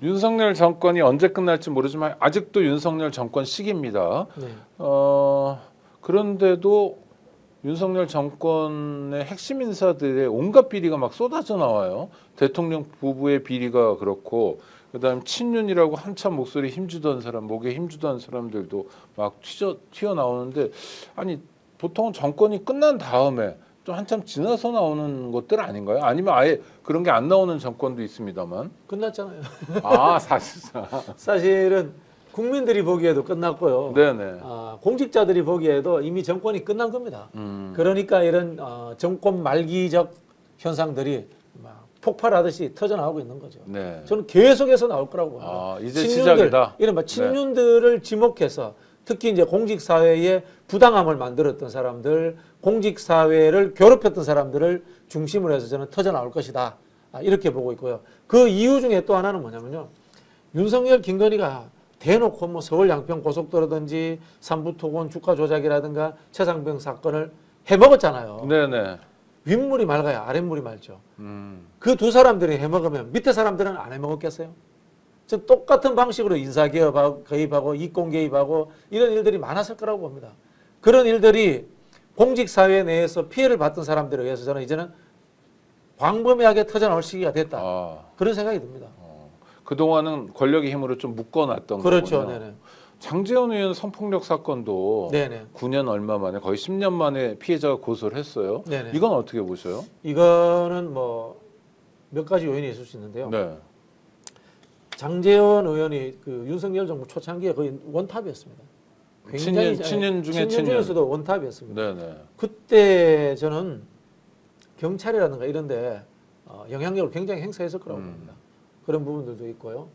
윤석열 정권이 언제 끝날지 모르지만 아직도 윤석열 정권 시기입니다. 네. 그런데도 윤석열 정권의 핵심 인사들의 온갖 비리가 막 쏟아져 나와요. 대통령 부부의 비리가 그렇고, 그다음 친윤이라고 한참 목소리 힘주던 사람, 목에 힘주던 사람들도 막 튀어나오는데, 아니 보통은 정권이 끝난 다음에 좀 한참 지나서 나오는 것들 아닌가요? 아니면 아예 그런 게 안 나오는 정권도 있습니다만. 끝났잖아요. 아, 사실상. 사실은 국민들이 보기에도 끝났고요. 네네. 공직자들이 보기에도 이미 정권이 끝난 겁니다. 그러니까 이런 정권 말기적 현상들이 막 폭발하듯이 터져나오고 있는 거죠. 네. 저는 계속해서 나올 거라고 봅니다. 이제 시작이다. 이른바 친윤들을 지목해서 특히 이제 공직사회에 부당함을 만들었던 사람들, 공직사회를 괴롭혔던 사람들을 중심으로 해서 저는 터져나올 것이다. 이렇게 보고 있고요. 그 이유 중에 또 하나는 뭐냐면요. 윤석열, 김건희가 대놓고 뭐 서울 양평 고속도로든지 삼부토건 주가 조작이라든가 최상병 사건을 해먹었잖아요. 네네. 윗물이 맑아야 아랫물이 맑죠. 그 두 사람들이 해먹으면 밑에 사람들은 안 해먹었겠어요? 저 똑같은 방식으로 인사개입하고 개입하고 이권 개입하고 이런 일들이 많았을 거라고 봅니다. 그런 일들이 공직사회 내에서 피해를 받던 사람들에 의해서 저는 이제는 광범위하게 터져나올 시기가 됐다. 그런 생각이 듭니다. 그동안은 권력의 힘으로 좀 묶어놨던 그렇죠. 거군요. 네네. 장제원 의원 성폭력 사건도 네네. 9년 얼마 만에 거의 10년 만에 피해자가 고소를 했어요. 네네. 이건 어떻게 보셔요? 이거는 뭐 몇 가지 요인이 있을 수 있는데요. 네. 장제원 의원이 그 윤석열 정부 초창기에 거의 원탑이었습니다. 친윤 중에 친윤 중에서도 원탑이었습니다. 네네. 그때 저는 경찰이라든가 이런데 영향력을 굉장히 행사했을 거라고 봅니다. 그런 부분들도 있고요.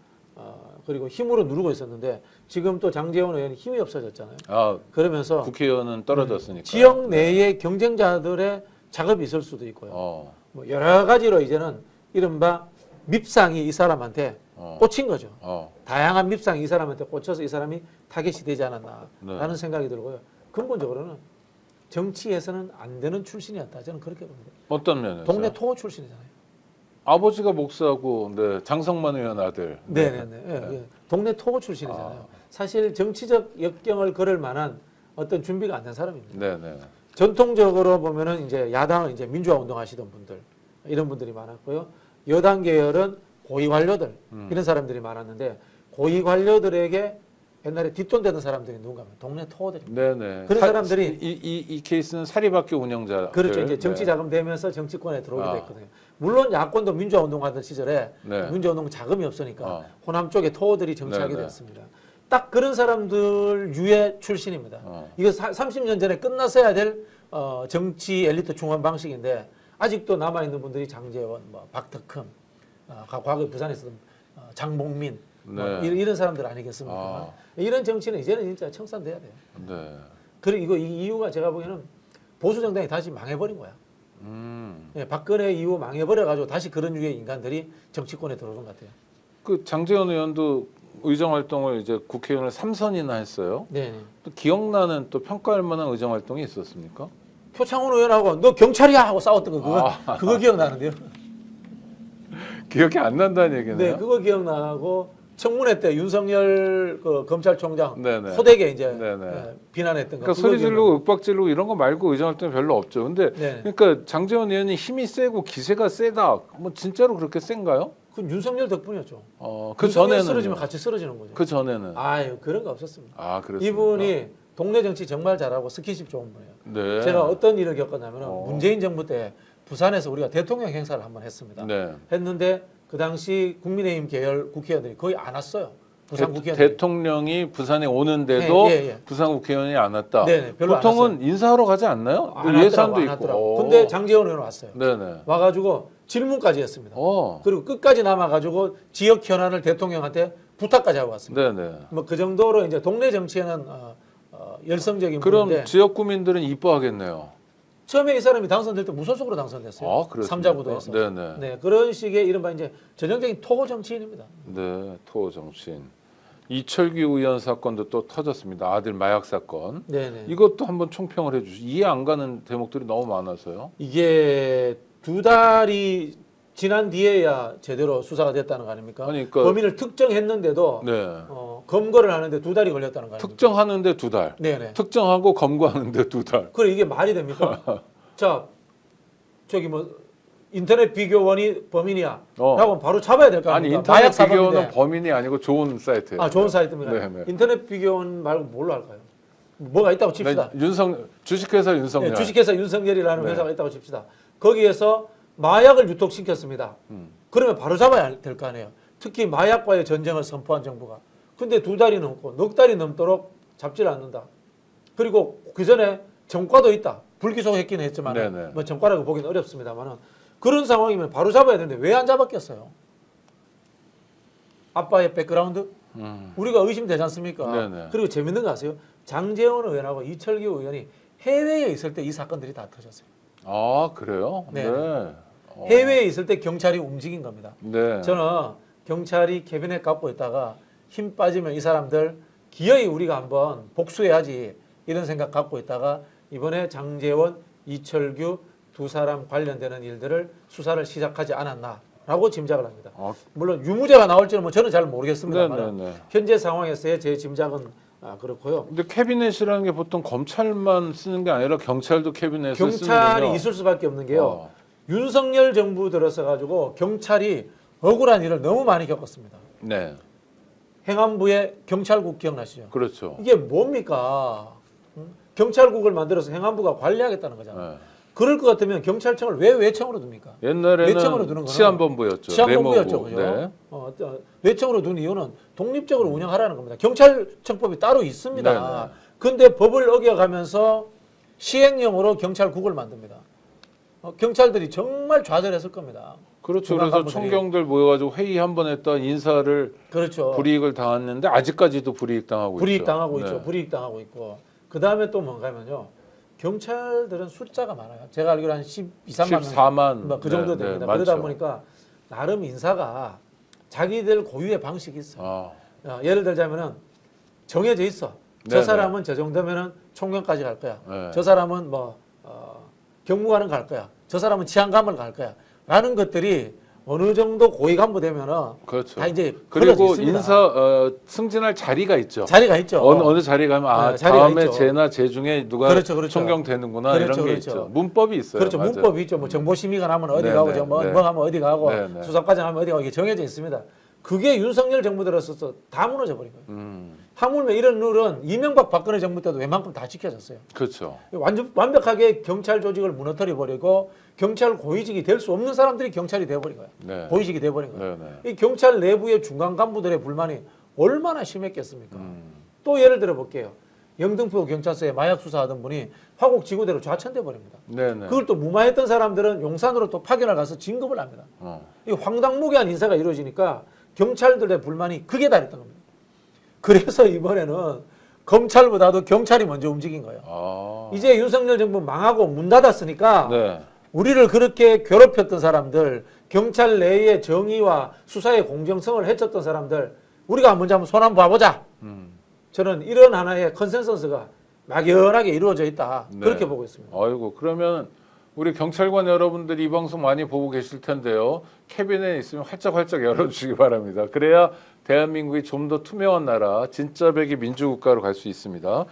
그리고 힘으로 누르고 있었는데 지금 또 장제원 의원이 힘이 없어졌잖아요. 그러면서 국회의원은 떨어졌으니까. 지역 내의 경쟁자들의 작업이 있을 수도 있고요. 뭐 여러 가지로 이제는 이른바 밉상이 이 사람한테 꽂힌 거죠. 다양한 밉상이 이 사람한테 꽂혀서 이 사람이 타겟이 되지 않았나라는 생각이 들고요. 근본적으로는 정치에서는 안 되는 출신이었다. 저는 그렇게 봅니다. 어떤 면에서? 동네 토호 출신이잖아요. 아버지가 목사고, 네, 장성만 의원 아들. 네네네. 예. 동네 토호 출신이잖아요. 사실 정치적 역경을 걸을 만한 어떤 준비가 안 된 사람입니다. 네네. 전통적으로 보면은 이제 야당은 이제 민주화 운동하시던 분들 이런 분들이 많았고요. 여당 계열은 고위 관료들 이런 사람들이 많았는데 고위 관료들에게 옛날에 뒷돈 되던 사람들이 누군가 하면 동네 토호들입니다. 네네. 그런 사람들이 이 케이스는 사립학교 운영자. 그렇죠. 이제 정치 자금 되면서 정치권에 들어오게 됐거든요. 물론 야권도 민주화 운동하던 시절에 민주화 운동 자금이 없으니까 호남 쪽에 토호들이 정치하게 되었습니다. 딱 그런 사람들 유해 출신입니다. 이거 30년 전에 끝났어야 될 정치 엘리트 중원 방식인데 아직도 남아있는 분들이 장제원, 뭐 박덕흠, 과거에 부산에 있었던 장봉민 이런 사람들 아니겠습니까? 이런 정치는 이제는 진짜 청산돼야 돼요. 네. 그리고 이 이유가 제가 보기에는 보수 정당이 다시 망해버린 거야. 예, 박근혜 이후 망해버려가지고 다시 그런 유의 인간들이 정치권에 들어오는 것 같아요. 그 장제원 의원도 의정 활동을 이제 국회의원을 3선이나 했어요. 네. 또 기억나는 또 평가할 만한 의정 활동이 있었습니까? 표창원 의원하고 너 경찰이야 하고 싸웠던 거 그거 기억나는데요. 기억이 안 난다는 얘기네요. 네, 그거 기억나고 청문회 때 윤석열 그 검찰총장 네네. 호되게 이제 비난했던 거. 그러니까 소리 지르고 윽박 지르고 이런 거 말고 의정 활동이 별로 없죠. 근데 그러니까 장제원 의원이 힘이 세고 기세가 세다. 뭐 진짜로 그렇게 센가요? 그건 윤석열 덕분이었죠. 그 전에는 쓰러지면 같이 쓰러지는 거죠. 그 전에는 아유 그런 거 없었습니다. 그렇습니까? 이분이 동네 정치 정말 잘하고 스킨십 좋은 분이에요. 네. 제가 어떤 일을 겪었냐면 문재인 정부 때 부산에서 우리가 대통령 행사를 한번 했습니다. 했는데 그 당시 국민의힘 계열 국회의원들이 거의 안 왔어요. 부산 국회의원들이. 대통령이 부산에 오는데도 부산 국회의원이 안 왔다. 별로 보통은 안 왔어요. 인사하러 가지 않나요? 예산도 있고. 근데 장제원 의원 왔어요. 네네. 와가지고 질문까지 했습니다. 그리고 끝까지 남아가지고 지역 현안을 대통령한테 부탁까지 하고 왔습니다. 네네. 뭐 그 정도로 이제 동네 정치에는 열성적인 그럼 분인데 지역 구민들은 이뻐하겠네요. 처음에 이 사람이 당선될 때 무소속으로 당선됐어요. 삼자구도에서. 네네. 네, 그런 식의 이른바 이제 전형적인 토호 정치인입니다. 네, 토호 정치인. 이철규 의원 사건도 또 터졌습니다. 아들 마약 사건. 네네. 이것도 한번 총평을 해주시죠. 이해 안 가는 대목들이 너무 많아서요. 이게 두 달이 지난 뒤에야 제대로 수사가 됐다는 거 아닙니까? 그러니까 범인을 특정했는데도 네. 검거를 하는데 2달이 걸렸다는 거 아닙니까? 특정하는데 2달. 네네. 특정하고 검거하는데 2달. 그래 이게 말이 됩니까? 자, 저기 뭐 인터넷 비교원이 범인이야. 라고 바로 잡아야 될 거 아니 아닙니까? 인터넷 마약 비교는 사범인데. 범인이 아니고 좋은 사이트예요. 아, 좋은 사이트입니다. 네네. 인터넷 비교원 말고 뭘로 할까요? 뭐가 있다고 칩시다. 주식회사 윤석열. 네, 주식회사 윤석열이라는 네. 회사가 있다고 칩시다. 거기에서 마약을 유통시켰습니다. 그러면 바로 잡아야 될 거 아니에요. 특히 마약과의 전쟁을 선포한 정부가. 근데 2달이 넘고 넉 달이 넘도록 잡지를 않는다. 그리고 그 전에 전과도 있다. 불기소했기는 했지만 네네. 뭐 전과라고 보기는 어렵습니다만은 그런 상황이면 바로 잡아야 되는데 왜 안 잡았겠어요? 아빠의 백그라운드? 우리가 의심되지 않습니까? 네네. 그리고 재밌는 거 아세요? 장제원 의원하고 이철규 의원이 해외에 있을 때 이 사건들이 다 터졌어요. 아 그래요? 네. 네. 해외에 있을 때 경찰이 움직인 겁니다. 네. 저는 경찰이 캐비넷 갖고 있다가 힘 빠지면 이 사람들 기어이 우리가 한번 복수해야지 이런 생각 갖고 있다가 이번에 장제원, 이철규 두 사람 관련되는 일들을 수사를 시작하지 않았나라고 짐작을 합니다. 물론 유무죄가 나올지는 뭐 저는 잘 모르겠습니다만 네네네. 현재 상황에서의 제 짐작은 그렇고요. 근데 캐비넷이라는 게 보통 검찰만 쓰는 게 아니라 경찰도 캐비넷을 경찰이 쓰는군요. 있을 수밖에 없는 게요. 윤석열 정부 들어서 가지고 경찰이 억울한 일을 너무 많이 겪었습니다. 네. 행안부의 경찰국 기억나시죠? 그렇죠. 이게 뭡니까? 경찰국을 만들어서 행안부가 관리하겠다는 거잖아요. 네. 그럴 것 같으면 경찰청을 왜 외청으로 둡니까? 외청으로 두는 옛날에는 거는 치안본부였죠. 치안본부였죠, 내무부. 그죠? 네. 외청으로 둔 이유는 독립적으로 운영하라는 겁니다. 경찰청법이 따로 있습니다. 네네. 근데 법을 어겨가면서 시행령으로 경찰국을 만듭니다. 경찰들이 정말 좌절했을 겁니다. 그렇죠. 중간 그래서 간부들이. 총경들 모여가지고 회의 한 번 했다 인사를 그렇죠. 불이익을 당했는데 아직까지도 불이익 당하고 있죠. 불이익 당하고 네. 있죠. 불이익 당하고 있고. 그 다음에 또 뭔가면요. 경찰들은 숫자가 많아요. 제가 알기로 한 12, 13만 14만 명, 그 정도 네, 됩니다. 네, 그러다 많죠. 보니까 나름 인사가 자기들 고유의 방식이 있어요. 아, 예를 들자면은 정해져 있어. 저 네네. 사람은 저 정도면은 총경까지 갈 거야. 네. 저 사람은 뭐 경무관은 갈 거야. 저 사람은 치안감을 갈 거야. 라는 것들이 어느 정도 고위 간부 되면은 그렇죠. 다 이제 그리고 걸러져 있습니다. 인사 승진할 자리가 있죠. 자리가 있죠. 어느 자리 가면 네, 자리가 다음에 있죠. 쟤나 쟤 중에 누가 그렇죠, 그렇죠. 총경 되는구나 그렇죠, 이런 게 그렇죠. 있죠. 문법이 있어요. 그렇죠. 맞아요. 문법이 있죠. 뭐 정보심의가 나면 어디 네, 가고 네, 뭐 네. 하면 어디 가고 네, 네. 수사과장 하면 어디 가고 이게 정해져 있습니다. 그게 윤석열 정부 들어서서 다 무너져 버린 거예요. 하물며 이런 룰은 이명박 박근혜 정부 때도 웬만큼 다 지켜졌어요. 그렇죠. 완벽하게 경찰 조직을 무너뜨려 버리고 경찰 고위직이 될 수 없는 사람들이 경찰이 돼버린 거예요. 네. 고위직이 돼버린 거예요. 네, 네. 이 경찰 내부의 중간 간부들의 불만이 얼마나 심했겠습니까? 또 예를 들어 볼게요. 영등포 경찰서에 마약 수사하던 분이 화곡 지구대로 좌천돼 버립니다. 네, 네. 그걸 또 무마했던 사람들은 용산으로 또 파견을 가서 진급을 합니다. 이 황당무계한 인사가 이루어지니까 경찰들의 불만이 극에 달했던 겁니다. 그래서 이번에는 검찰보다도 경찰이 먼저 움직인 거예요. 아. 이제 윤석열 정부 망하고 문 닫았으니까 네. 우리를 그렇게 괴롭혔던 사람들, 경찰 내의 정의와 수사의 공정성을 해쳤던 사람들, 우리가 먼저 한번 손 한번 봐보자. 저는 이런 하나의 컨센서스가 막연하게 이루어져 있다. 네. 그렇게 보고 있습니다. 아이고 그러면 우리 경찰관 여러분들이 이 방송 많이 보고 계실 텐데요. 캐비넷에 있으면 활짝활짝 열어주시기 바랍니다. 그래야 대한민국이 좀 더 투명한 나라, 진짜 백의 민주국가로 갈 수 있습니다.